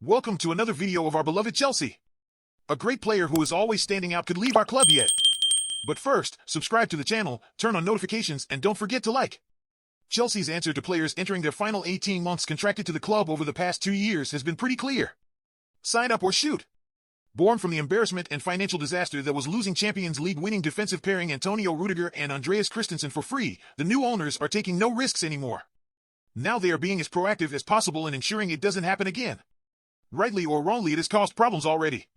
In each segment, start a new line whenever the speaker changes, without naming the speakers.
Welcome to another video of our beloved Chelsea. A great player who is always standing out could leave our club yet. But first, subscribe to the channel, turn on notifications, and don't forget to like. Chelsea's answer to players entering their final 18 months contracted to the club over the past 2 years has been pretty clear. Sign up or shoot. Born from the embarrassment and financial disaster that was losing Champions League winning defensive pairing Antonio Rudiger and Andreas Christensen for free, the new owners are taking no risks anymore. Now they are being as proactive as possible in ensuring it doesn't happen again. Rightly or wrongly, it has caused problems already.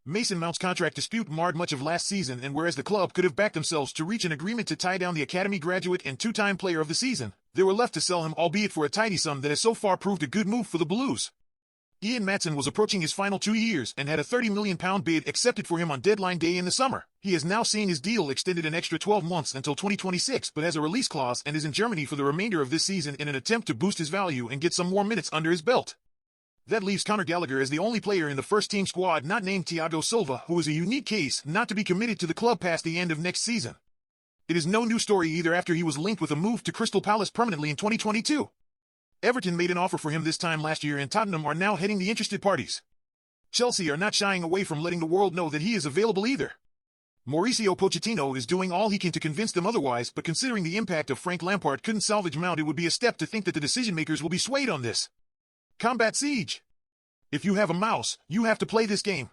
Mason Mount's contract dispute marred much of last season, and whereas the club could have backed themselves to reach an agreement to tie down the academy graduate and two-time player of the season, they were left to sell him, albeit for a tidy sum that has so far proved a good move for the Blues. Ian Maatsen was approaching his final 2 years and had a £30 million bid accepted for him on deadline day in the summer. He has now seen his deal extended an extra 12 months until 2026, but has a release clause and is in Germany for the remainder of this season in an attempt to boost his value and get some more minutes under his belt. That leaves Conor Gallagher as the only player in the first-team squad not named Thiago Silva, who is a unique case not to be committed to the club past the end of next season. It is no new story either after he was linked with a move to Crystal Palace permanently in 2022. Everton made an offer for him this time last year, and Tottenham are now heading the interested parties. Chelsea are not shying away from letting the world know that he is available either. Mauricio Pochettino is doing all he can to convince them otherwise, but considering the impact of Frank Lampard couldn't salvage Mount, it would be a step to think that the decision-makers will be swayed on this. Combat Siege. If you have a mouse, you have to play this game.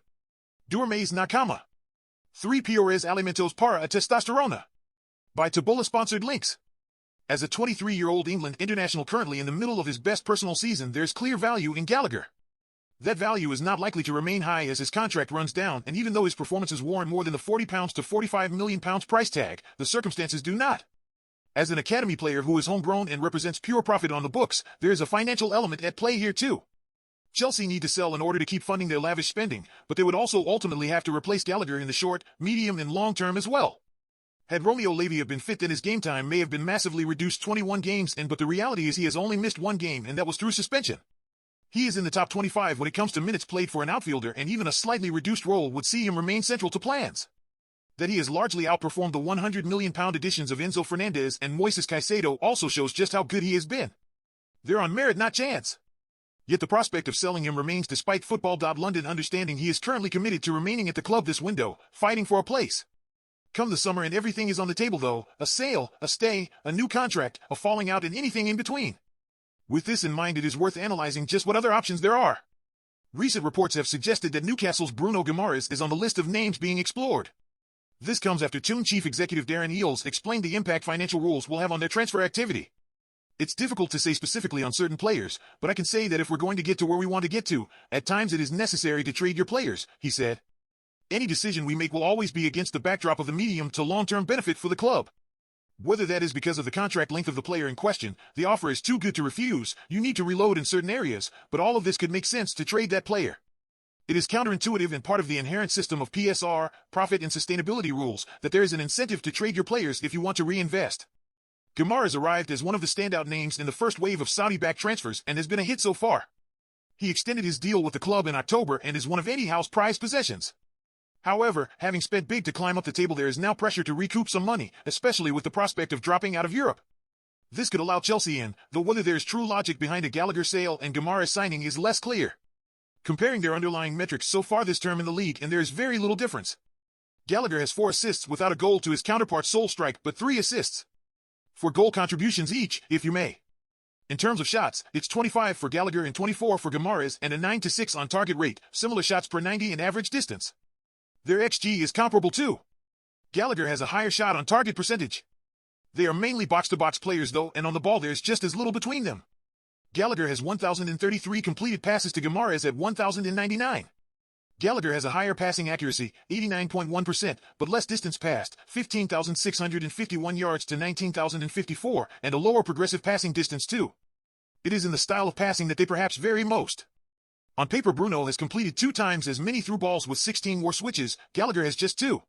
Dormes Nakama. 3 Peores Alimentos para a Testosterona. By Taboola-sponsored links. As a 23-year-old England international currently in the middle of his best personal season, there's clear value in Gallagher. That value is not likely to remain high as his contract runs down, and even though his performances warrant more than the £40 to £45 million price tag, the circumstances do not. As an academy player who is homegrown and represents pure profit on the books, there is a financial element at play here too. Chelsea need to sell in order to keep funding their lavish spending, but they would also ultimately have to replace Gallagher in the short, medium, and long term as well. Had Romeo Lavia been fit, then his game time may have been massively reduced 21 games, but the reality is he has only missed 1 game, and that was through suspension. He is in the top 25 when it comes to minutes played for an outfielder, and even a slightly reduced role would see him remain central to plans. That he has largely outperformed the £100 million additions of Enzo Fernandez and Moises Caicedo also shows just how good he has been. They're on merit, not chance. Yet the prospect of selling him remains despite Football.London understanding he is currently committed to remaining at the club this window, fighting for a place. Come the summer and everything is on the table though, a sale, a stay, a new contract, a falling out, and anything in between. With this in mind, it is worth analyzing just what other options there are. Recent reports have suggested that Newcastle's Bruno Guimaraes is on the list of names being explored. This comes after Toon chief executive Darren Eales explained the impact financial rules will have on their transfer activity. It's difficult to say specifically on certain players, but I can say that if we're going to get to where we want to get to, at times it is necessary to trade your players, he said. Any decision we make will always be against the backdrop of the medium to long-term benefit for the club. Whether that is because of the contract length of the player in question, the offer is too good to refuse, you need to reload in certain areas, but all of this could make sense to trade that player. It is counterintuitive and part of the inherent system of PSR, profit and sustainability rules, that there is an incentive to trade your players if you want to reinvest. Guimaraes arrived as one of the standout names in the first wave of Saudi-backed transfers and has been a hit so far. He extended his deal with the club in October and is one of Eddie Howe's prized possessions. However, having spent big to climb up the table, there is now pressure to recoup some money, especially with the prospect of dropping out of Europe. This could allow Chelsea in, though whether there is true logic behind a Gallagher sale and Guimaraes signing is less clear. Comparing their underlying metrics so far this term in the league, and there is very little difference. Gallagher has 4 assists without a goal to his counterpart's sole strike, but 3 assists. 4 goal contributions each, if you may. In terms of shots, it's 25 for Gallagher and 24 for Guimaraes, and a 9-6 on target rate, similar shots per 90 and average distance. Their XG is comparable too. Gallagher has a higher shot on target percentage. They are mainly box-to-box players though, and on the ball there's just as little between them. Gallagher has 1,033 completed passes to Guimaraes at 1,099. Gallagher has a higher passing accuracy, 89.1%, but less distance passed, 15,651 yards to 19,054, and a lower progressive passing distance too. It is in the style of passing that they perhaps vary most. On paper, Bruno has completed 2 times as many through balls with 16 more switches, Gallagher has just 2.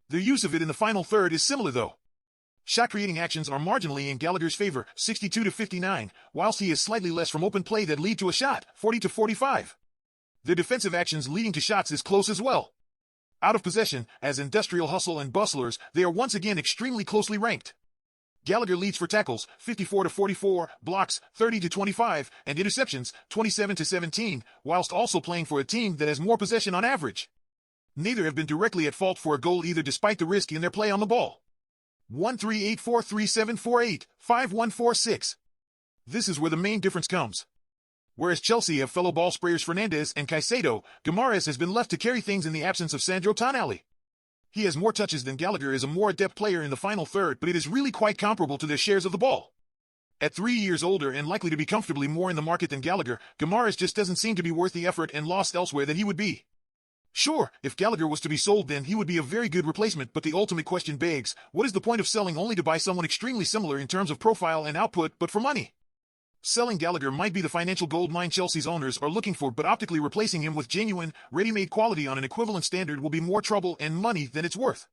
Their use of it in the final third is similar though. Shot-creating actions are marginally in Gallagher's favor, 62 to 59, whilst he is slightly less from open play that lead to a shot, 40 to 45. Their defensive actions leading to shots is close as well. Out of possession, as industrial hustle and bustlers, they are once again extremely closely ranked. Gallagher leads for tackles, 54-44, blocks, 30-25, and interceptions, 27-17, whilst also playing for a team that has more possession on average. Neither have been directly at fault for a goal either despite the risk in their play on the ball. 1-3-8-4-3-7-4-8, 5-1-4-6. This is where the main difference comes. Whereas Chelsea have fellow ball sprayers Fernandes and Caicedo, Guimaraes has been left to carry things in the absence of Sandro Tonali. He has more touches than Gallagher is a more adept player in the final third, but it is really quite comparable to their shares of the ball. At 3 years older and likely to be comfortably more in the market than Gallagher, Guimaraes just doesn't seem to be worth the effort and lost elsewhere that he would be. Sure, if Gallagher was to be sold then he would be a very good replacement, but the ultimate question begs, what is the point of selling only to buy someone extremely similar in terms of profile and output but for money? Selling Gallagher might be the financial goldmine Chelsea's owners are looking for, but optically replacing him with genuine, ready-made quality on an equivalent standard will be more trouble and money than it's worth.